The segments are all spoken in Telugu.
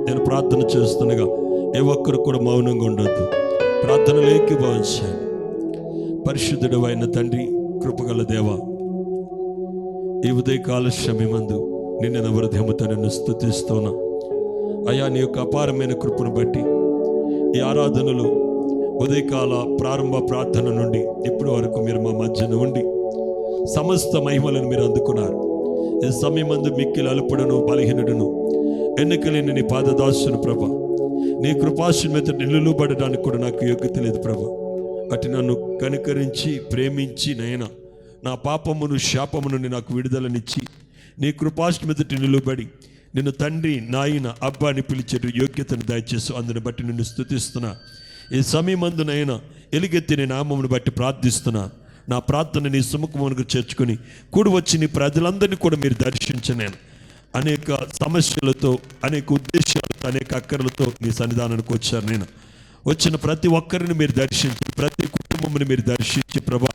నేను ప్రార్థన చేస్తుండగా ఏ ఒక్కరు కూడా మౌనంగా ఉండొద్దు. ప్రార్థనలోకి భావించాను. పరిశుద్ధుడు అయిన తండ్రి, కృపగల దేవ, ఈ ఉదయకాల సమయమందు నిన్న హృదయముతో నిన్ను స్తుతిస్తున్నా అయ్యా. నీ యొక్క అపారమైన కృపను బట్టి ఈ ఆరాధనలు ఉదయకాల ప్రారంభ ప్రార్థన నుండి ఇప్పటి వరకు మీరు మా మధ్యన ఉండి సమస్త మహిమలను మీరు అందుకున్నారు. ఈ సమయమందు మిక్కిలి అల్పుడను బలహీనుడును ఎన్నికలేని నీ పాదదాసును ప్రభ, నీ కృపాశం మీద నిలువబడడానికి కూడా నాకు యోగ్యత లేదు ప్రభ. అటు నన్ను కనికరించి ప్రేమించి నైనా నా పాపమును శాపమును నాకు విడుదలనిచ్చి నీ కృపాశం మీద నిలువబడి నిన్ను తండ్రి, నాయన, అబ్బా అని పిలిచే యోగ్యతను దయచేసి అందుని బట్టి నిన్ను స్తుతిస్తున్నా. ఈ సమయమందునైనా ఎలుగెత్తి నీ నామమును బట్టి ప్రార్థిస్తున్నా. నా ప్రార్థన నీ సుముఖమునకు చేర్చుకొని కూడి వచ్చి నీ ప్రజలందరినీ కూడా మీరు దర్శించలేను. అనేక సమస్యలతో, అనేక ఉద్దేశాలతో, అనేక అక్కర్లతో నీ సన్నిధానానికి వచ్చాను. నేను వచ్చిన ప్రతి ఒక్కరిని మీరు దర్శించి, ప్రతి కుటుంబముని మీరు దర్శించి ప్రభా,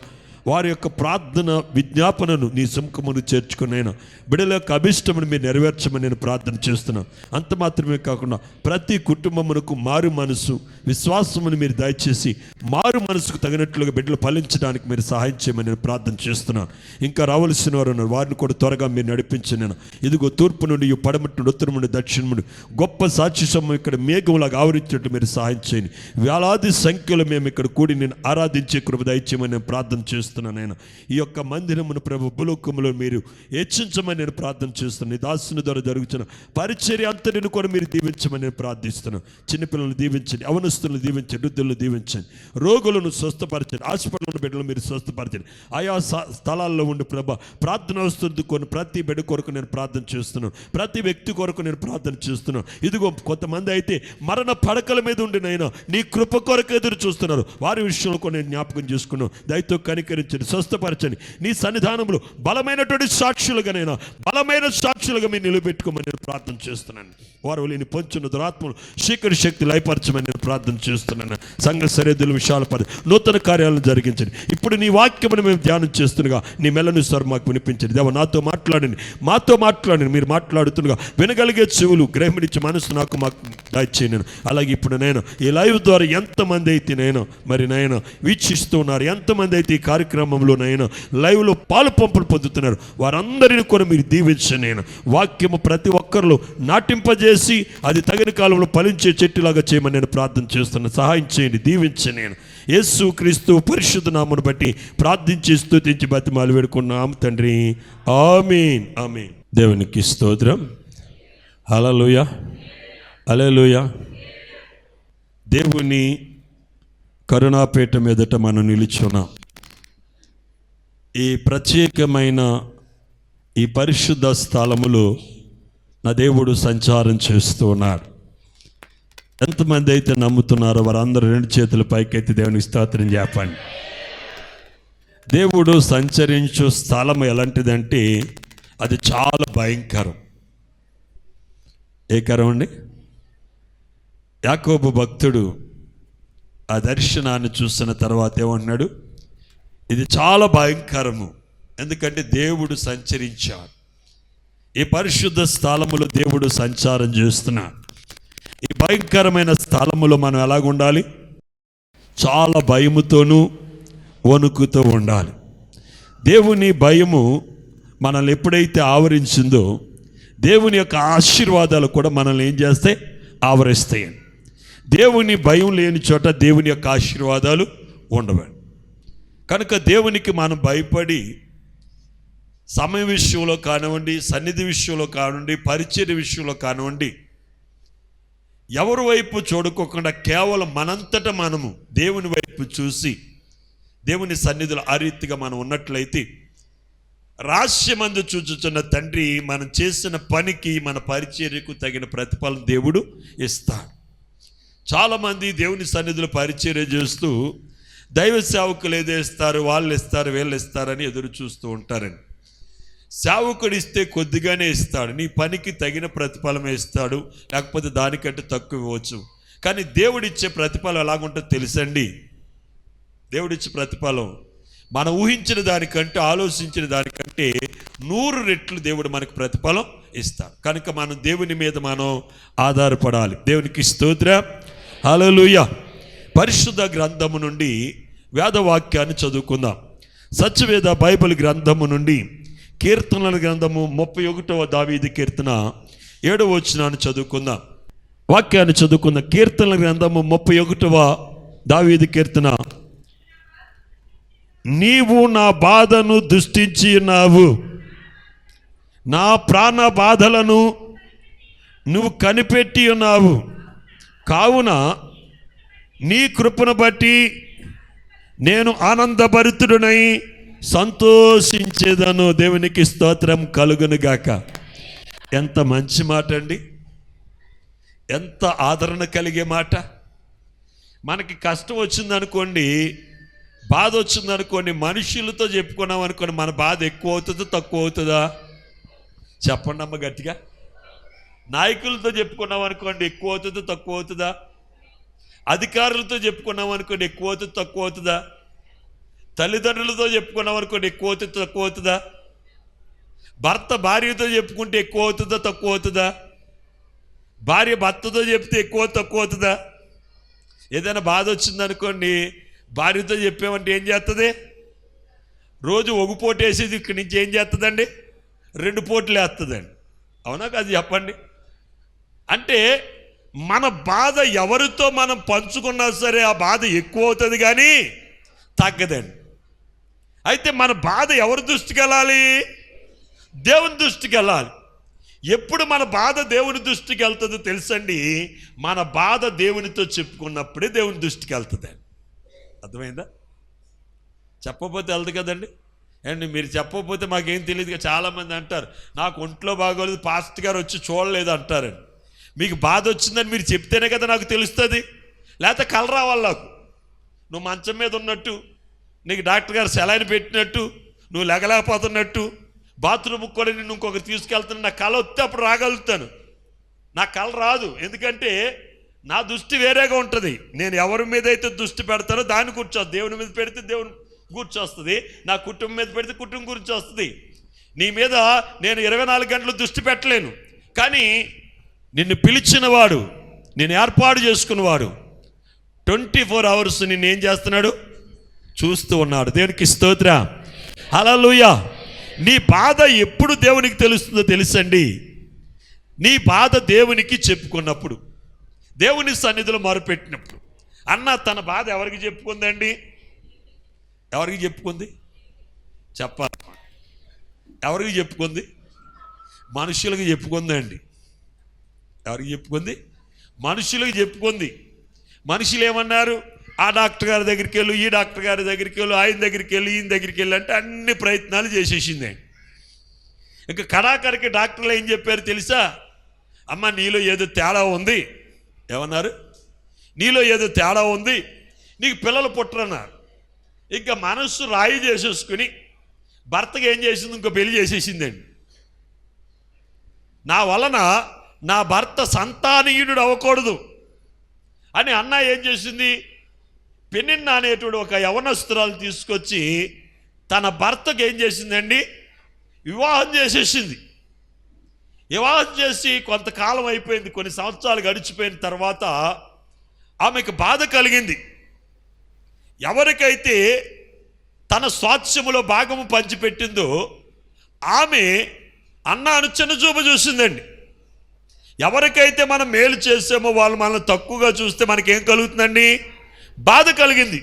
వారి యొక్క ప్రార్థన విజ్ఞాపనను నీ సుముఖమును చేర్చుకునైనా బిడ్డల యొక్క అభిష్టమును మీరు నెరవేర్చమని నేను ప్రార్థన చేస్తున్నాను. అంత మాత్రమే కాకుండా ప్రతి కుటుంబమునకు మారు మనసు, విశ్వాసమును మీరు దయచేసి మారు మనసుకు తగినట్లుగా బిడ్డలు ఫలించడానికి మీరు సహాయం చేయమని నేను ప్రార్థన చేస్తున్నాను. ఇంకా రావలసిన వారు ఉన్నారు, వారిని కూడా త్వరగా మీరు నడిపించి నేను ఇదిగో తూర్పు నుండి, పడమటి నుండి, ఉత్తరం నుండి, దక్షిణం నుండి గొప్ప సాక్షి సమయం ఇక్కడ మేఘంలాగా ఆవరించినట్టు మీరు సహాయం చేయండి. వేలాది సంఖ్యలో మేము ఇక్కడ కూడి నేను ఆరాధించే కృప దయచేయమని నేను ప్రార్థన చేస్తున్నాను. నేను ఈ యొక్క మందిరమును ప్రభు భూలోకములో మీరు హెచ్చించమని నేను ప్రార్థన చేస్తున్నాను. ఈ దాసుని ద్వారా జరుగుతున్న పరిచర్య అంతటిని కూడా మీరు దీవించమని నేను ప్రార్థిస్తున్నాను. చిన్నపిల్లలను దీవించండి, అవనస్తులను దీవించండి, వృద్ధులను దీవించండి, రోగులను స్వస్థపరచండి, హాస్పిటల్ బిడ్డలు మీరు స్వస్థపరచండి. ఆయా స్థలాల్లో ఉండి ప్రభా ప్రార్థన వస్తుంది కొన్ని ప్రతి బిడ్డ కొరకు నేను ప్రార్థన చేస్తున్నాను. ప్రతి వ్యక్తి కొరకు నేను ప్రార్థన చేస్తున్నాను. ఇదిగో కొంతమంది అయితే మరణ పడకల మీద ఉండినైనా నీ కృప కొరకు ఎదురు చూస్తున్నారు. వారి విషయంలో కూడా నేను జ్ఞాపకం చేసుకున్నాను. దయతో కనికరించండి, స్వస్థపరచండి. నీ సన్నిధానంలో బలమైనటువంటి సాక్షులుగానైనా బలమైన సాక్షులుగా మీరు నిలబెట్టుకోమని నేను ప్రార్థన చేస్తున్నాను. వారు లేని పొంచున్న దురాత్మలు శీకరి శక్తి లయపరచమని నేను ప్రార్థన చేస్తున్నాను. సంఘ సరిహద్దుల విషయాల పరి నూతన కార్యాలను జరిగించండి. ఇప్పుడు నీ వాక్యమును మేము ధ్యానం చేస్తుండగా నీ మెల్లని స్వరం మాకు వినిపించండి. దేవ నాతో మాట్లాడండి, మాతో మాట్లాడండి. మీరు మాట్లాడుతుండగా వినగలిగే చెవులు, గ్రహమించే మనసు నాకు మాకు దయచేయండి. అలాగే ఇప్పుడు నేను ఈ లైవ్ ద్వారా ఎంతమంది అయితే నేను మరి నేను వీక్షిస్తూ ఉన్నారు, ఎంతమంది అయితే ఈ కార్యక్రమంలో నైనా లైవ్లో పాలు పంపులు పొందుతున్నారు, వారందరినీ కూడా మీరు దీవించండి. నేను వాక్యము ప్రతి ఒక్కరిలో నాటింపజేసి అది తగిన కాలంలో ఫలించే చెట్టులాగా చేయమని నేను ప్రార్థన చేస్తున్నాను. సహాయం చేయండి, దీవించండి. నేను యేసు క్రీస్తు పరిశుద్ధ నామమును బట్టి ప్రార్థించి స్తుతించి బతిమాలు వేడుకున్నాం తండ్రి, ఆమేన్, ఆమేన్. దేవునికి స్తోత్రం. హల్లెలూయా, హల్లెలూయా. దేవుని కరుణాపేట మీదట మనం నిలుచున్నాం. ఈ ప్రత్యేకమైన ఈ పరిశుద్ధ స్థలములో నా దేవుడు సంచారం చేస్తూ ఉన్నాడు. ఎంతమంది అయితే నమ్ముతున్నారో వారందరూ రెండు చేతుల పైకెత్తి దేవునికి స్తోత్రం చెప్పండి. దేవుడు సంచరించు స్థలం ఎలాంటిదంటే అది చాలా భయంకరం. ఏ కరం అండి? యాకోబు భక్తుడు ఆ దర్శనాన్ని చూసిన తర్వాత ఏమన్నాడు? ఇది చాలా భయంకరము, ఎందుకంటే దేవుడు సంచరించాడు. ఈ పరిశుద్ధ స్థలములో దేవుడు సంచారం చేస్తున్నాడు. ఈ భయంకరమైన స్థలములో మనం ఎలాగుండాలి? చాలా భయముతోనూ వణుకుతూ ఉండాలి. దేవుని భయము మనల్ని ఎప్పుడైతే ఆవరించిందో దేవుని యొక్క ఆశీర్వాదాలు కూడా మనల్ని ఏం చేస్తాయి? ఆవరిస్తాయి. దేవుని భయం లేని చోట దేవుని యొక్క ఆశీర్వాదాలు ఉండవు. కనుక దేవునికి మనం భయపడి సమయం విషయంలో కానివ్వండి, సన్నిధి విషయంలో కానివ్వండి, పరిచర్య విషయంలో కానివ్వండి, ఎవరి వైపు చూడుకోకుండా కేవలం మనంతట మనము దేవుని వైపు చూసి దేవుని సన్నిధిలో ఆ రీతిగా మనం ఉన్నట్లయితే రహస్యమందు చూచుచున్న తండ్రి మనం చేసిన పనికి, మన పరిచర్యకు తగిన ప్రతిఫలం దేవుడు ఇస్తాడు. చాలామంది దేవుని సన్నిధిలో పరిచర్య చేస్తూ దైవ సేవకులు ఏదేస్తారు, వాళ్ళు ఇస్తారు, వీళ్ళు ఇస్తారని ఎదురు చూస్తూ ఉంటారని. సేవకుడు ఇస్తే కొద్దిగానే ఇస్తాడు, నీ పనికి తగిన ప్రతిఫలమే ఇస్తాడు, లేకపోతే దానికంటే తక్కువ ఇవ్వచ్చు. కానీ దేవుడిచ్చే ప్రతిఫలం ఎలాగుంటుందో తెలుసండి? దేవుడిచ్చే ప్రతిఫలం మనం ఊహించిన దానికంటే, ఆలోచించిన దానికంటే 100 రెట్లు దేవుడు మనకు ప్రతిఫలం ఇస్తాడు. కనుక మనం దేవుని మీద మనం ఆధారపడాలి. దేవునికి స్తోత్రం. హల్లెలూయా. పరిశుద్ధ గ్రంథము నుండి వేదవాక్యాన్ని చదువుకుందాం. సత్యవేద బైబిల్ గ్రంథము నుండి కీర్తనల గ్రంథము 31వ దావీదు కీర్తన 7వ వచనాన్ని చదువుకుందాం. వాక్యాన్ని చదువుకుందాం. కీర్తనల గ్రంథము 31వ దావీదు కీర్తన. నీవు నా బాధను దృష్టించి ఉన్నావు, నా ప్రాణ బాధలను నువ్వు కనిపెట్టి ఉన్నావు. కావున నీ కృపను బట్టి నేను ఆనందభరితుడనై సంతోషించేదను. దేవునికి స్తోత్రం కలుగునుగాక. ఎంత మంచి మాట అండి, ఎంత ఆదరణ కలిగే మాట. మనకి కష్టం వచ్చిందనుకోండి, బాధ వచ్చిందనుకోండి, మనుషులతో చెప్పుకున్నాం అనుకోండి, మన బాధ ఎక్కువ అవుతుందా తక్కువ అవుతుందా? చెప్పండి అమ్మ గట్టిగా. నాయకులతో చెప్పుకున్నాం అనుకోండి, ఎక్కువ అవుతుందా తక్కువ అవుతుందా? అధికారులతో చెప్పుకున్నాం అనుకోండి, ఎక్కువ అవుతుంది తక్కువ అవుతుందా? తల్లిదండ్రులతో చెప్పుకున్నాం అనుకోండి, ఎక్కువ అవుతుంది తక్కువ అవుతుందా? భర్త భార్యతో చెప్పుకుంటే ఎక్కువ అవుతుందా తక్కువ అవుతుందా? భార్య భర్తతో చెప్తే ఎక్కువ తక్కువ అవుతుందా? ఏదైనా బాధ వచ్చిందనుకోండి, భార్యతో చెప్పామంటే ఏం చేస్తుంది? రోజు ఒక పూట వేసేది ఇక్కడి నుంచి ఏం చేస్తుందండి? 2 పూటలు వేస్తుందండి. అవునా కాదు చెప్పండి? అంటే మన బాధ ఎవరితో మనం పంచుకున్నా సరే ఆ బాధ ఎక్కువ అవుతుంది కానీ తగ్గదండి. అయితే మన బాధ ఎవరి దృష్టికి వెళ్ళాలి? దేవుని దృష్టికి వెళ్ళాలి. ఎప్పుడు మన బాధ దేవుని దృష్టికి వెళ్తుందో తెలుసండి, మన బాధ దేవునితో చెప్పుకున్నప్పుడే దేవుని దృష్టికి వెళ్తుందండి. అర్థమైందా? చెప్పకపోతే వెళ్తుంది కదండి. అండ్ మీరు చెప్పకపోతే మాకేం తెలియదు. చాలామంది అంటారు, నాకు ఒంట్లో బాగోలేదు, పాస్టర్ గారు వచ్చి చూడలేదు అంటారండి. మీకు బాధ వచ్చిందని మీరు చెప్తేనే కదా నాకు తెలుస్తుంది. లేకపోతే కల రావాలి నాకు. నువ్వు మంచం మీద ఉన్నట్టు, నీకు డాక్టర్ గారు సెలైన్ పెట్టినట్టు, నువ్వు లెగలేకపోతున్నట్టు, బాత్రూమ్కి కూడా నిన్ను ఇంకొకరు తీసుకెళ్తున్నా, నా కళ వస్తే అప్పుడు రాగలుగుతాను. నా కళ రాదు, ఎందుకంటే నా దృష్టి వేరేగా ఉంటుంది. నేను ఎవరి మీద అయితే దృష్టి పెడతానో దాన్ని కూర్చోస్తుంది. దేవుని మీద పెడితే దేవుని కూర్చొస్తుంది, నా కుటుంబం మీద పెడితే కుటుంబం గురించి వస్తుంది. నీ మీద నేను 24 గంటలు దృష్టి పెట్టలేను, కానీ నిన్ను పిలిచినవాడు, నేను ఏర్పాటు చేసుకున్నవాడు 24 hours నిన్ను ఏం చేస్తున్నాడు? చూస్తూ ఉన్నాడు. దేవునికి స్తోత్రం. హల్లెలూయా. నీ బాధ ఎప్పుడు దేవునికి తెలుస్తుందో తెలుసండి, నీ బాధ దేవునికి చెప్పుకున్నప్పుడు, దేవుని సన్నిధిలో మొరపెట్టినప్పుడు. అన్న తన బాధ ఎవరికి చెప్పుకుందండి? ఎవరికి చెప్పుకుంది? చెప్పాలి. ఎవరికి చెప్పుకుంది? మనుషులకు చెప్పుకుందండి. ఎవరికి చెప్పుకుంది? మనుషులకు చెప్పుకుంది. మనుషులు ఏమన్నారు? ఆ డాక్టర్ గారి దగ్గరికి వెళ్ళు, ఈ డాక్టర్ గారి దగ్గరికి వెళ్ళు, ఆయన దగ్గరికి వెళ్ళి, ఈయన దగ్గరికి వెళ్ళి అంటే అన్ని ప్రయత్నాలు చేసేసింది. ఇంకా కడాకరికి డాక్టర్లు ఏం చెప్పారు తెలుసా? అమ్మ నీలో ఏదో తేడా ఉంది. ఏమన్నారు? నీలో ఏదో తేడా ఉంది, నీకు పిల్లలు పుట్టరన్నారు. ఇంకా మనస్సు రాయి చేసేసుకుని భర్తకి ఏం చేసింది? ఇంకో పెళ్లి చేసేసిందండి. నా వలన నా భర్త సంతానహీనుడు అవ్వకూడదు అని అన్న ఏం చేసింది? పెనిన్న అనేటువంటి ఒక యవనస్తురాలు తీసుకొచ్చి తన భర్తకు ఏం చేసిందండి? వివాహం చేసేసింది. వివాహం చేసి కొంతకాలం అయిపోయింది, కొన్ని సంవత్సరాలు గడిచిపోయిన తర్వాత ఆమెకు బాధ కలిగింది. ఎవరికైతే తన స్వాస్థ్యములో భాగము పంచిపెట్టిందో ఆమె అన్నాను చిన్నచూపు చూసిందండి. ఎవరికైతే మనం మేలు చేసామో వాళ్ళు మనల్ని తక్కువగా చూస్తే మనకేం కలుగుతుందండి? బాధ కలిగింది.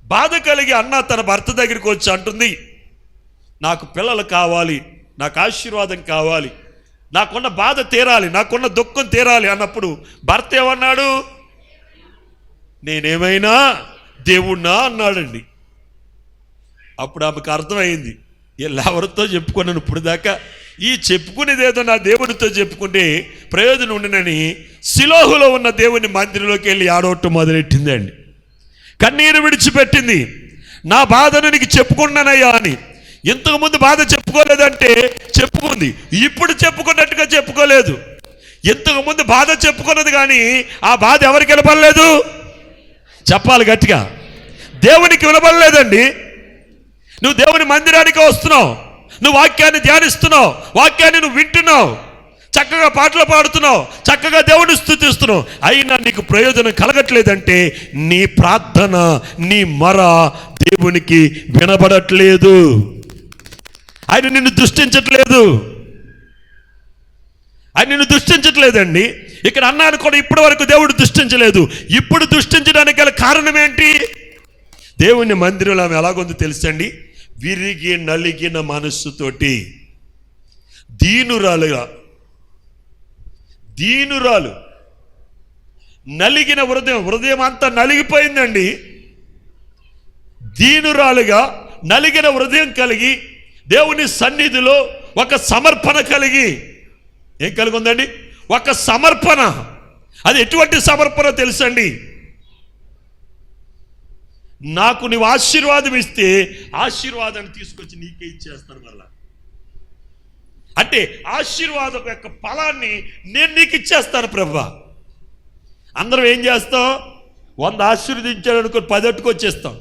బాధ కలిగి అన్న తన భర్త దగ్గరికి వచ్చి అంటుంది, నాకు పిల్లలు కావాలి, నాకు ఆశీర్వాదం కావాలి, నాకున్న బాధ తీరాలి, నాకున్న దుఃఖం తీరాలి అన్నప్పుడు భర్త ఏమన్నాడు? నేనేమైనా దేవుణ్ణా అన్నాడండి. అప్పుడు ఆమెకు అర్థమైంది, వీళ్ళు ఎవరితో చెప్పుకున్నాను ఇప్పుడు దాకా, ఈ చెప్పుకునేదేదో నా దేవునితో చెప్పుకుంటే ప్రయోజనం ఉండనని సిలోహులో ఉన్న దేవుని మందిరంలోకి వెళ్ళి ఆడవటం మొదలెట్టిందండి. కన్నీరు విడిచిపెట్టింది. నా బాధను నీకు చెప్పుకున్నానయ్యా అని. ఇంతకుముందు బాధ చెప్పుకోలేదంటే చెప్పుకుంది, ఇప్పుడు చెప్పుకున్నట్టుగా చెప్పుకోలేదు. ఇంతకుముందు బాధ చెప్పుకున్నది కానీ ఆ బాధ ఎవరికి వినపడలేదు? చెప్పాలి గట్టిగా. దేవునికి వినపడలేదండి. నువ్వు దేవుని మందిరానికి వస్తున్నావు, నువ్వు వాక్యాన్ని ధ్యానిస్తున్నావు, వాక్యాన్ని నువ్వు వింటున్నావు, చక్కగా పాటలు పాడుతున్నావు, చక్కగా దేవుని స్తుతిస్తున్నావు, అయినా నీకు ప్రయోజనం కలగట్లేదంటే నీ ప్రార్థన, నీ మొర దేవునికి వినబడట్లేదు. ఆయన నిన్ను దృష్టించట్లేదండి. ఇక్కడ అన్నాను కూడా ఇప్పటి వరకు దేవుడు దృష్టించలేదు. ఇప్పుడు దృష్టించడానికి గల కారణం ఏంటి? దేవుని మందిరంలో ఆమె ఎలాగొందో తెలుసండి, విరిగి నలిగిన మనస్సుతోటి, దీనురాలు, నలిగిన హృదయం అంతా నలిగిపోయిందండి. దీనురాలుగా నలిగిన హృదయం కలిగి దేవుని సన్నిధిలో ఒక సమర్పణ కలిగి, ఏం కలిగి ఉందండి? ఒక సమర్పణ. అది ఎటువంటి సమర్పణ తెలుసండి? నాకు నువ్వు ఆశీర్వాదం ఇస్తే ఆశీర్వాదాన్ని తీసుకొచ్చి నీకే ఇచ్చేస్తాను మరలా. అంటే ఆశీర్వాదం యొక్క ఫలాన్ని నేను నీకు ఇచ్చేస్తాను ప్రభువా. అందరం ఏం చేస్తాం? 100 ఆశీర్వదించాడు అనుకో 10 అట్టుకొచ్చేస్తాం.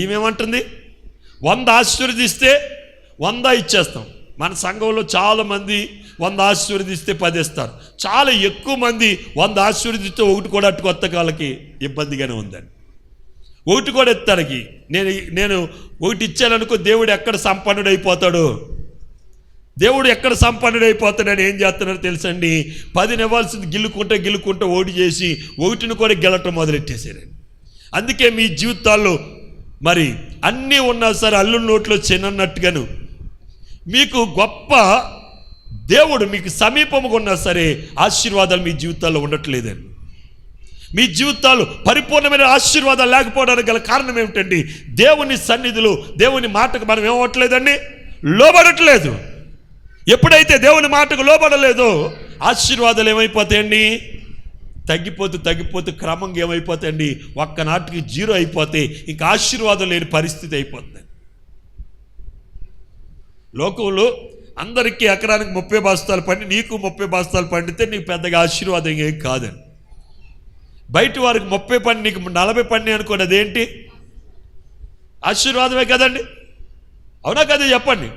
ఈమెమంటుంది 100 ఆశీర్వదిస్తే 100 ఇచ్చేస్తాం. మన సంఘంలో చాలామంది 100 ఆశీర్వదిస్తే 10 ఇస్తారు. చాలా ఎక్కువ మంది 100 ఆశీర్వదిస్తే 1 కూడా అట్టుకొత్త కాళ్ళకి ఇబ్బందిగానే ఉందండి. 1 కూడా ఎత్తానికి నేను 1 ఇచ్చాననుకో దేవుడు ఎక్కడ సంపన్నుడైపోతాడు? దేవుడు ఎక్కడ సంపన్నుడైపోతాడని ఏం చేస్తున్నారో తెలుసండి, 10 ఇవ్వాల్సింది గిల్లుకుంటే ఓడి చేసి 1ని కూడా గెలటం మొదలెట్టేశారండి. అందుకే మీ జీవితాల్లో మరి అన్నీ ఉన్నా సరే అల్లు నోట్లో చిన్నట్టుగాను మీకు గొప్ప దేవుడు మీకు సమీపముగా ఉన్నా సరే ఆశీర్వాదాలు మీ జీవితాల్లో ఉండట్లేదండి. మీ జీవితాలు పరిపూర్ణమైన ఆశీర్వాదాలు లేకపోవడానికి గల కారణం ఏమిటండి? దేవుని సన్నిధిలో దేవుని మాటకు మనం ఏమవ్వట్లేదండి, లోబడట్లేదు. ఎప్పుడైతే దేవుని మాటకు లోబడలేదో ఆశీర్వాదాలు ఏమైపోతాయండి? తగ్గిపోతూ క్రమంగా ఏమైపోతాయండి? ఒక్కనాటికి 0 అయిపోతే ఇంకా ఆశీర్వాదం లేని పరిస్థితి అయిపోతుంది. లోకంలో అందరికీ ఎకరానికి 30 బస్తాలు పండి నీకు 30 బస్తాలు పండితే నీకు పెద్దగా ఆశీర్వాదం ఏం కాదండి. బయట వారికి 30 పండి నీకు 40 పండి అనుకోండి, అదేంటి? ఆశీర్వాదమే కదండి. అవునా కదా? చెప్పండి.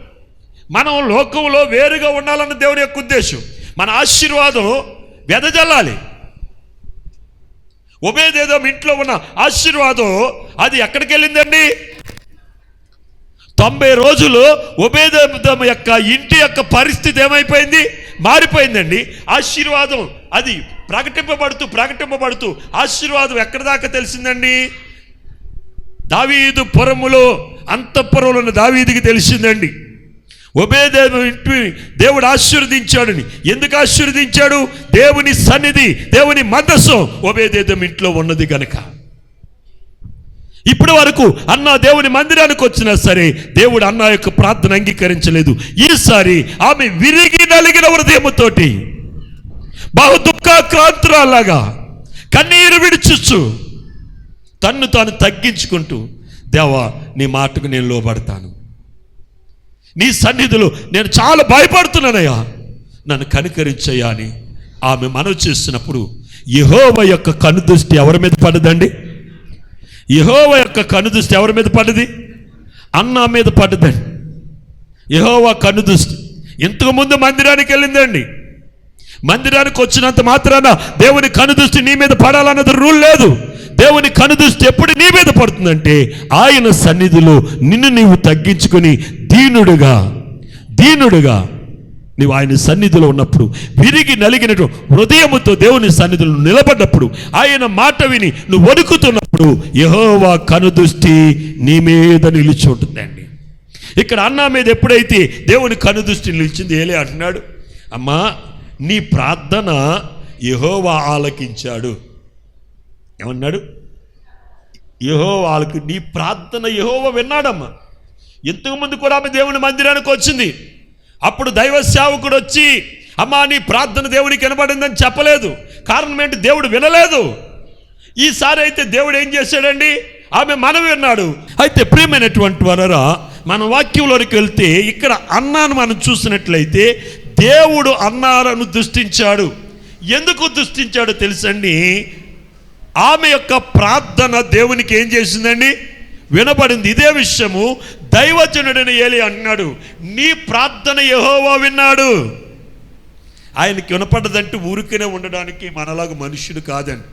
మనం లోకంలో వేరుగా ఉండాలన్న దేవుని యొక్క ఉద్దేశం. మన ఆశీర్వాదం వెదజల్లాలి. ఒబేదెదోము ఇంట్లో ఉన్న ఆశీర్వాదం అది ఎక్కడికి వెళ్ళిందండి? 90 రోజులు ఒబేదెదోము యొక్క ఇంటి యొక్క పరిస్థితి ఏమైపోయింది? మారిపోయిందండి. ఆశీర్వాదం అది ప్రకటింపబడుతూ ఆశీర్వాదం ఎక్కడి దాకా తెలిసిందండి? దావీదు పురములో అంతఃపురంలో ఉన్న దావీదుకి తెలిసిందండి. ఒబేదెదోము ఇంటి దేవుడు ఆశీర్వదించాడని. ఎందుకు ఆశీర్వదించాడు? దేవుని సన్నిధి, దేవుని మందసం ఒబేదెదోము ఇంట్లో ఉన్నది గనక. ఇప్పటి వరకు అన్న దేవుని మందిరానికి వచ్చినా సరే దేవుడు అన్న యొక్క ప్రార్థన అంగీకరించలేదు. ఈసారి ఆమె విరిగి నలిగిన హృదయముతోటి బహు దుఃఖాక్రాంతురాలాగా కన్నీరు విడిచుచ్చు తన్ను తాను తగ్గించుకుంటూ, దేవా నీ మాటకు నేను లోబడతాను, నీ సన్నిధిలో నేను చాలా భయపడుతున్నానయ్యా, నన్ను కనికరించయ్యా అని ఆమె మనవి చేస్తున్నప్పుడు యెహోవా యొక్క కనుదృష్టి ఎవరి మీద పడదండి? యెహోవా యొక్క కనుదృష్టి ఎవరి మీద పడ్డది? అన్న మీద పడ్డదండి. యెహోవా కనుదృష్టి ఇంతకుముందు మందిరానికి వెళ్ళిందండి. మందిరానికి వచ్చినంత మాత్రాన దేవుని కనుదృష్టి నీ మీద పడాలన్నది రూల్ లేదు. దేవుని కనుదృష్టి ఎప్పుడు నీ మీద పడుతుందంటే ఆయన సన్నిధిలో నిన్ను నీవు తగ్గించుకొని దీనుడుగా నీవు ఆయన సన్నిధిలో ఉన్నప్పుడు, విరిగి నలిగినట్టు హృదయముతో దేవుని సన్నిధిలో నిలబడ్డప్పుడు, ఆయన మాట విని నువ్వు వణుకుతున్నప్పుడు యెహోవా కనుదృష్టి నీ మీద నిలిచి ఉంటుందండి. ఇక్కడ అన్న మీద ఎప్పుడైతే దేవుని కనుదృష్టి నిలిచింది, ఏలే అంటున్నాడు, అమ్మా నీ ప్రార్థన యెహోవా ఆలకించాడు. ఏమన్నాడు? యెహోవాకు నీ ప్రార్థన యెహోవా విన్నాడమ్మా. ఇంతకుముందు కూడా ఆమె దేవుని మందిరానికి వచ్చింది. అప్పుడు దైవ సేవకుడు వచ్చి అమ్మా నీ ప్రార్థన దేవునికి వినబడిందని చెప్పలేదు. కారణం ఏంటి? దేవుడు వినలేదు. ఈసారి అయితే దేవుడు ఏం చేశాడండి? ఆమె మనవి విన్నాడు. అయితే ప్రియమైనటువంటి వారరా, మన వాక్యంలోకి వెళ్తే ఇక్కడ అన్నాను మనం చూసినట్లయితే దేవుడు అన్నారను దృష్టించాడు. ఎందుకు దృష్టించాడో తెలుసండి? ఆమె యొక్క ప్రార్థన దేవునికి ఏం చేసిందండి? వినబడింది. ఇదే విషయము దైవజనుడైన ఏలీ అన్నాడు, నీ ప్రార్థన యెహోవా విన్నాడు. ఆయనకి వినపడ్డదంటే ఊరికనే ఉండడానికి మనలాగా మనుష్యుడు కాదండి.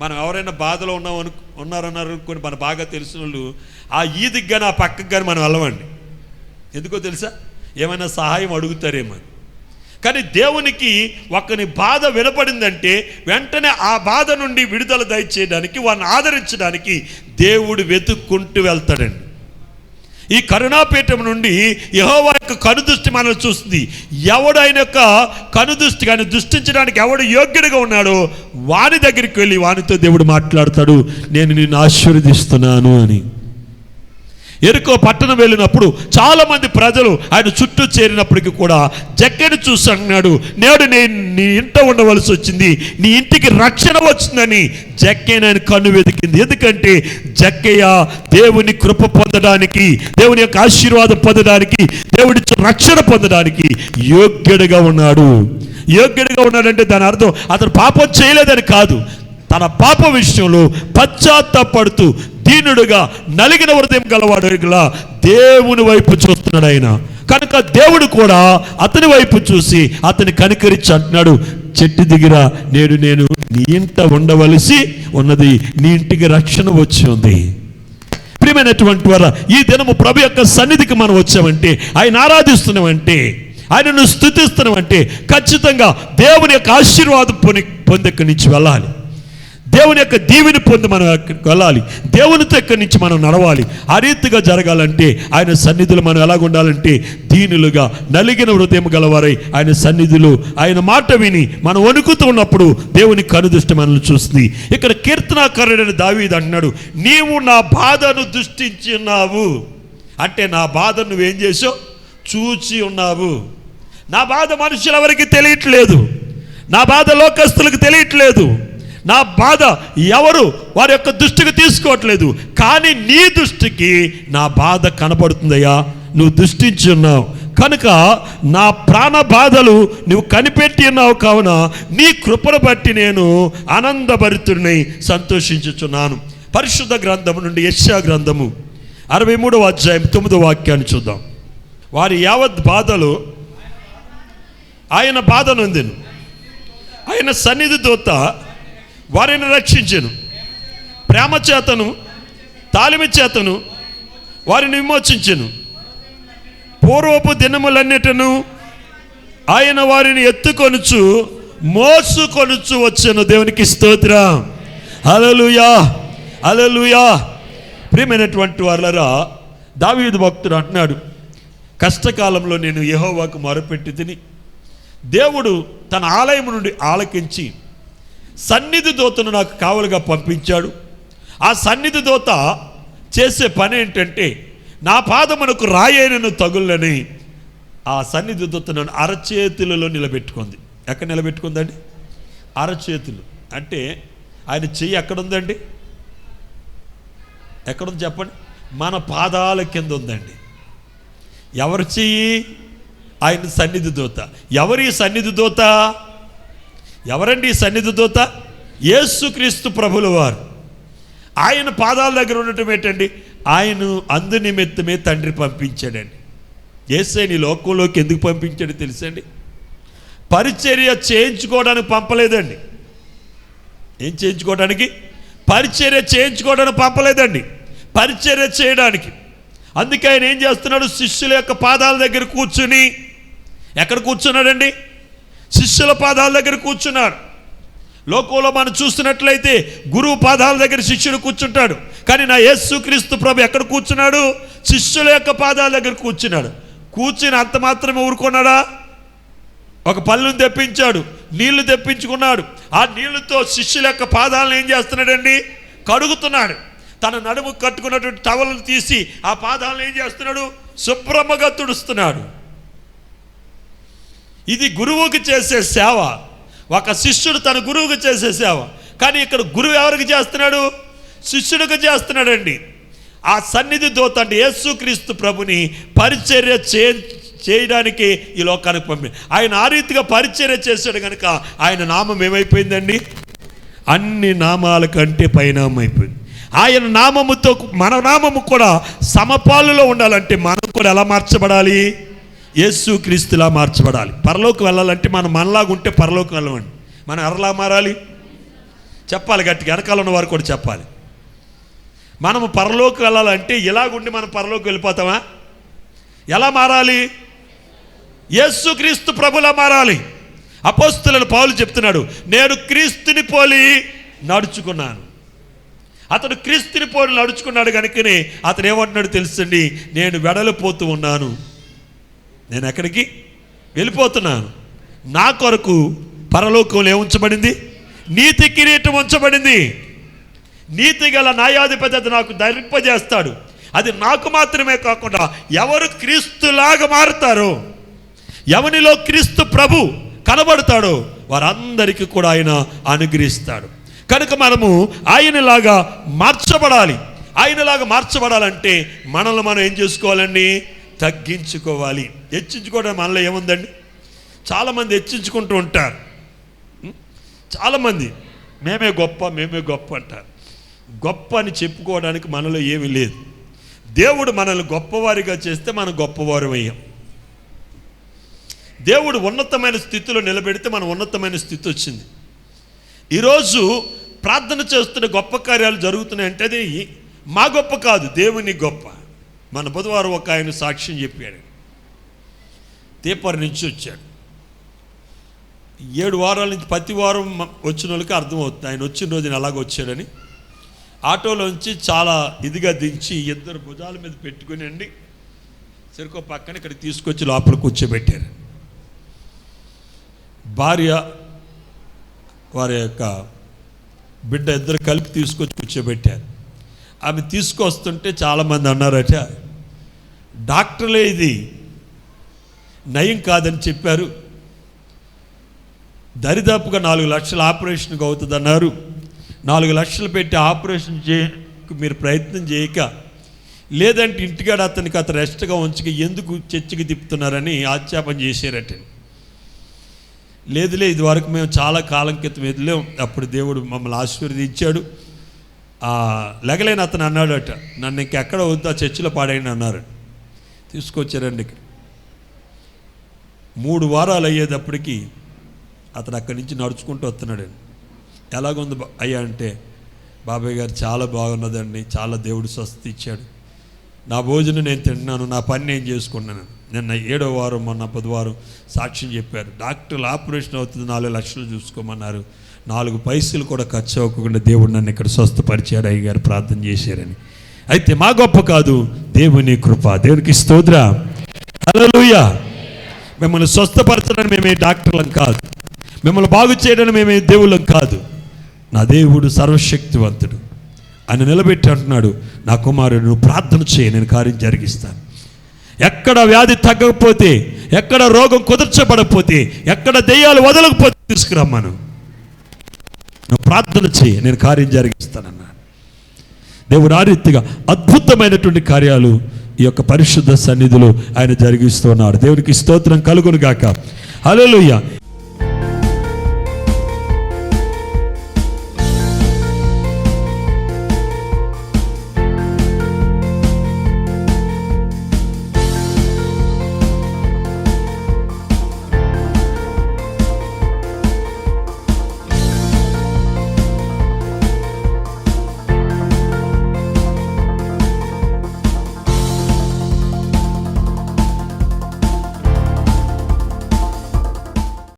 మనం ఎవరైనా బాధలో ఉన్నారన్నారు అనుకోని మన బాగా తెలిసిన వాళ్ళు ఆ ఈదికి కానీ ఆ పక్కకి కానీ మనం వెళ్ళమండి. ఎందుకో తెలుసా? ఏమైనా సహాయం అడుగుతారేమో. కానీ దేవునికి ఒకని బాధ వినపడిందంటే వెంటనే ఆ బాధ నుండి విడుదల దయచేయడానికి, వారిని ఆదరించడానికి దేవుడు వెతుక్కుంటూ వెళ్తాడండి. ఈ కరుణాపీఠం నుండి యెహోవా యొక్క కనుదృష్టి మనల్ని చూస్తుంది. ఎవడు ఆయన యొక్క కనుదృష్టి కానీ దృష్టించడానికి ఎవడు యోగ్యుడిగా ఉన్నాడో వాని దగ్గరికి వెళ్ళి వానితో దేవుడు మాట్లాడతాడు, నేను నిన్ను ఆశీర్వదిస్తున్నాను అని. ఎరుకో పట్టణం వెళ్ళినప్పుడు చాలామంది ప్రజలు ఆయన చుట్టూ చేరినప్పటికీ కూడా జక్కయ్యను చూసి అన్నాడు, నేడు నేను నీ ఇంట ఉండవలసి వచ్చింది, నీ ఇంటికి రక్షణ వచ్చిందని జక్కయ్యను ఆయన కన్ను వెతికింది. ఎందుకంటే జక్కయ్య దేవుని కృప పొందడానికి, దేవుని యొక్క ఆశీర్వాదం పొందడానికి, దేవుడి రక్షణ పొందడానికి యోగ్యుడిగా ఉన్నాడు. యోగ్యుడిగా ఉన్నాడంటే దాని అర్థం అతను పాపం చేయలేదని కాదు, తన పాప విషయంలో పశ్చాత్తాపడుతూ దీనుడుగా నలిగిన హృదయం గలవాడుగా దేవుని వైపు చూస్తున్నాడు ఆయన. కనుక దేవుడు కూడా అతని వైపు చూసి అతని కనికరించి అంటున్నాడు, చెట్టు దిగిర, నేడు నేను నీ ఇంట ఉండవలసి ఉన్నది, నీ ఇంటికి రక్షణ వచ్చి ఉంది. ప్రియమైనటువంటి వారు, ఈ దినము ప్రభు యొక్క సన్నిధికి మనం వచ్చామంటే, ఆయన ఆరాధిస్తున్నామంటే, ఆయనను స్తుతిస్తున్నామంటే ఖచ్చితంగా దేవుని యొక్క ఆశీర్వాదం పొందెక్కడి నుంచి వెళ్ళాలి. దేవుని యొక్క దీవెని పొంది మనం వెళ్ళాలి. దేవునితో ఎక్కడి నుంచి మనం నడవాలి. ఆ రీతిగా జరగాలంటే ఆయన సన్నిధిలో మనం ఎలాగ ఉండాలంటే దీనులుగా నలిగిన హృదయం గలవారై ఆయన సన్నిధిలో ఆయన మాట విని మనం వణుకుతూ ఉన్నప్పుడు దేవుని కనుదృష్టి మనల్ని చూస్తుంది. ఇక్కడ కీర్తనాకారుడైన దావీదు అంటున్నాడు, నీవు నా బాధను దృష్టించి ఉన్నావు అంటే నా బాధను నువ్వేం చేసావు? చూచి ఉన్నావు. నా బాధ మనుషులు ఎవరికి తెలియట్లేదు, నా బాధ లోకస్తులకు తెలియట్లేదు, నా బాధ ఎవరు వారి యొక్క దృష్టికి తీసుకోవట్లేదు, కానీ నీ దృష్టికి నా బాధ కనపడుతుందయ్యా, నువ్వు దృష్టించి ఉన్నావు కనుక నా ప్రాణ బాధలు నువ్వు కనిపెట్టి ఉన్నావు. కావున నీ కృపను బట్టి నేను ఆనందభరితుడినై సంతోషించుచున్నాను. పరిశుద్ధ గ్రంథము నుండి యెషయా గ్రంథము 63వ అధ్యాయం 9వ వాక్యాన్ని చూద్దాం. వారి యావత్ బాధలు ఆయన బాధ నొందెను, ఆయన సన్నిధి దూత వారిని రక్షించెను, ప్రేమ చేతను తాళిమి చేతను వారిని విమోచించెను. పూర్వపు దినములన్నిటను ఆయన వారిని ఎత్తుకొనుచు మోసుకొనుచు వచ్చెను. దేవునికి స్తోత్రం. హల్లెలూయా, హల్లెలూయా. ప్రియమైనటువంటి వారలారా, దావీదు భక్తుడు అంటున్నాడు, కష్టకాలంలో నేను యెహోవాకు మొరపెట్టి తిని దేవుడు తన ఆలయం నుండి ఆలకించి సన్నిధి దూతను నాకు కావలుగా పంపించాడు. ఆ సన్నిధి దూత చేసే పని ఏంటంటే నా పాదమునకు రాయైనను తగులని ఆ సన్నిధి దూత నన్ను అరచేతులలో నిలబెట్టుకుంది. ఎక్కడ నిలబెట్టుకుందండి? అరచేతులు. అంటే ఆయన చెయ్యి ఎక్కడుందండి? ఎక్కడుంది చెప్పండి? మన పాదాల కింద ఉందండి. ఎవరు చెయ్యి? ఆయన సన్నిధి దూత. ఎవరి సన్నిధి దూత? ఎవరండి ఈ సన్నిధి దూత? యేసుక్రీస్తు ప్రభుల వారు. ఆయన పాదాల దగ్గర ఉండటం ఏంటండి? ఆయన అందు నిమిత్తమే తండ్రి పంపించాడండి. యేసుని లోకంలోకి ఎందుకు పంపించాడు తెలుసండి? పరిచర్య చేయించుకోవడానికి పంపలేదండి. ఏం చేయించుకోవడానికి? పరిచర్య చేయించుకోవడానికి పంపలేదండి, పరిచర్య చేయడానికి. అందుకే ఆయన ఏం చేస్తున్నాడు? శిష్యుల యొక్క పాదాల దగ్గర కూర్చుని, ఎక్కడ కూర్చున్నాడండి? శిష్యుల పాదాల దగ్గర కూర్చున్నాడు. లోకంలో మనం చూస్తున్నట్లయితే గురువు పాదాల దగ్గర శిష్యుడు కూర్చుంటాడు, కానీ నా యేసుక్రీస్తు ప్రభు ఎక్కడ కూర్చున్నాడు? శిష్యుల యొక్క పాదాల దగ్గర కూర్చున్నాడు. కూర్చుని అంత మాత్రమే ఊరుకున్నాడా? ఒక పళ్ళును తెప్పించాడు, నీళ్లు తెప్పించుకున్నాడు. ఆ నీళ్లతో శిష్యుల యొక్క పాదాలను ఏం చేస్తున్నాడండి? కడుగుతున్నాడు. తన నడుము కట్టుకున్నటువంటి టవలను తీసి ఆ పాదాలను ఏం చేస్తున్నాడు? శుభ్రముగా తుడుస్తున్నాడు. ఇది గురువుకి చేసే సేవ. ఒక శిష్యుడు తన గురువుకి చేసే సేవ. కానీ ఇక్కడ గురువు ఎవరికి చేస్తున్నాడు? శిష్యుడికి చేస్తున్నాడండి. ఆ సన్నిధి దూత అంటే యేసుక్రీస్తు ప్రభుని పరిచర్య చేయడానికి ఈ లోకానికి పంపి ఆయన ఆ రీతిగా పరిచర్య చేశాడు కనుక ఆయన నామం ఏమైపోయిందండి? అన్ని నామాల కంటే పైనామం అయిపోయింది. ఆయన నామముతో మన నామము కూడా సమపాలులో ఉండాలంటే మనం కూడా ఎలా మార్చబడాలి? యేసు క్రీస్తులా మార్చబడాలి. పరలోకి వెళ్ళాలంటే మనం మనలాగా ఉంటే పరలోకి వెళ్ళమండి. మనం ఎవరిలా మారాలి చెప్పాలి, గట్టిగా వెనకాల ఉన్న వారు కూడా చెప్పాలి. మనము పరలోకి వెళ్ళాలంటే ఇలాగుండి మనం పరలోకి వెళ్ళిపోతామా? ఎలా మారాలి? యేసు క్రీస్తు ప్రభులా మారాలి. అపోస్తలుడైన పౌలు చెప్తున్నాడు, నేను క్రీస్తుని పోలి నడుచుకున్నాను. అతడు క్రీస్తుని పోలి నడుచుకున్నాడు కనుకనే అతను ఏమంటున్నాడు తెలుసండి, నేను వెడలిపోతూ ఉన్నాను, నేను ఎక్కడికి వెళ్ళిపోతున్నాను, నా కొరకు పరలోకంలో ఏముంచబడింది? నీతి కిరీటం ఉంచబడింది. నీతి గల న్యాయాధిపతి అది నాకు ధరింపజేస్తాడు. అది నాకు మాత్రమే కాకుండా ఎవరు క్రీస్తులాగా మారుతారో, ఎవరిలో క్రీస్తు ప్రభు కనబడతాడో వారందరికీ కూడా ఆయన అనుగ్రహిస్తాడు. కనుక మనము ఆయనలాగా మార్చబడాలి. ఆయనలాగా మార్చబడాలంటే మనల్ని మనం ఏం చేసుకోవాలండి? తగ్గించుకోవాలి. హెచ్చించుకోవడం మనలో ఏముందండి? చాలామంది హెచ్చించుకుంటూ ఉంటారు. చాలామంది మేమే గొప్ప అంటారు. గొప్ప అని చెప్పుకోవడానికి మనలో ఏమీ లేదు. దేవుడు మనల్ని గొప్పవారిగా చేస్తే మనం గొప్పవారు అయ్యాం. దేవుడు ఉన్నతమైన స్థితిలో నిలబెడితే మనం ఉన్నతమైన స్థితి వచ్చింది. ఈరోజు ప్రార్థన చేస్తున్న గొప్ప కార్యాలు జరుగుతున్నాయంటే అది మా గొప్ప కాదు, దేవుని గొప్ప. మన బుధవారం ఒక ఆయన సాక్ష్యం చెప్పాడు. తేపర్ నుంచి వచ్చాడు. 7 వారాల నుంచి ప్రతి వారం వచ్చిన వాళ్ళకి అర్థమవుతుంది ఆయన వచ్చిన రోజున అలాగ వచ్చాడని. ఆటోలోంచి చాలా ఇదిగా దించి 2 భుజాల మీద పెట్టుకుని అండి సరికో పక్కన ఇక్కడ తీసుకొచ్చి లోపల కూర్చోబెట్టారు. భార్య వారి యొక్క బిడ్డ ఇద్దరు కలిపి తీసుకొచ్చి కూర్చోబెట్టారు. ఆమె తీసుకొస్తుంటే చాలామంది అన్నారట, డాక్టర్లే ఇది నయం కాదని చెప్పారు, దరిదాపుగా 4 లక్షల ఆపరేషన్కి అవుతుంది అన్నారు. 4 లక్షలు పెట్టి ఆపరేషన్ మీరు ప్రయత్నం చేయక, లేదంటే ఇంటికాడ అతను రెస్ట్గా ఉంచక ఎందుకు చర్చికి తిప్పుతున్నారని ఆక్షేపణ చేశారట. లేదులే, ఇది వరకు మేము చాలా కాలం క్రితం ఎదిలేం, అప్పుడు దేవుడు మమ్మల్ని ఆశీర్వదించాడు. లెగలేని అతను అన్నాడట, నన్ను ఇంకెక్కడ వద్దు, ఆ చర్చిలో పాడైన అన్నారు. తీసుకొచ్చారండి. ఇక్కడ 3 వారాలు అయ్యేటప్పటికి అతను అక్కడి నుంచి నడుచుకుంటూ వస్తున్నాడండి. ఎలాగుంది అయ్యా అంటే, బాబాయ్ గారు చాలా బాగున్నదండి, చాలా దేవుడు స్వస్థత ఇచ్చాడు, నా భోజనం నేను తింటున్నాను, నా పని నేను చేసుకున్నాను. నిన్న 7వ వారం మొన్న బుధవారం సాక్ష్యం చెప్పారు. డాక్టర్లు ఆపరేషన్ అవుతుంది 4 లక్షలు చూసుకోమన్నారు, 4 పైసలు కూడా ఖర్చు అవ్వకుండా దేవుడు నన్ను ఇక్కడ స్వస్థపరిచాడు అయ్యగారు ప్రార్థన చేశారని. అయితే మా గొప్ప కాదు, దేవుని కృప. దేవునికి స్తోత్రం, హల్లెలూయా. మిమ్మల్ని స్వస్థపరచడానికి మేమే డాక్టర్లం కాదు, మిమ్మల్ని బాగు చేయడానికి మేమే దేవుళ్ళం కాదు. నా దేవుడు సర్వశక్తివంతుడు. ఆయన నిలబెట్టి అంటున్నాడు, నా కుమారుడు నువ్వు ప్రార్థన చేయి, నేను కార్యం జరిగిస్తాను. ఎక్కడ వ్యాధి తగ్గకపోతే, ఎక్కడ రోగం కుదర్చబడకపోతే, ఎక్కడ దెయ్యాలు వదలకపోతే తీసుకురమ్మను, నువ్వు ప్రార్థన చేయి, నేను కార్యం జరిగిస్తానన్నాడు. దేవుడు ఆ రీతిగా అద్భుతమైనటువంటి కార్యాలు ఈ యొక్క పరిశుద్ధ సన్నిధిలో ఆయన జరిగిస్తున్నాడు. దేవునికి స్తోత్రం కలుగును గాక, హల్లెలూయా.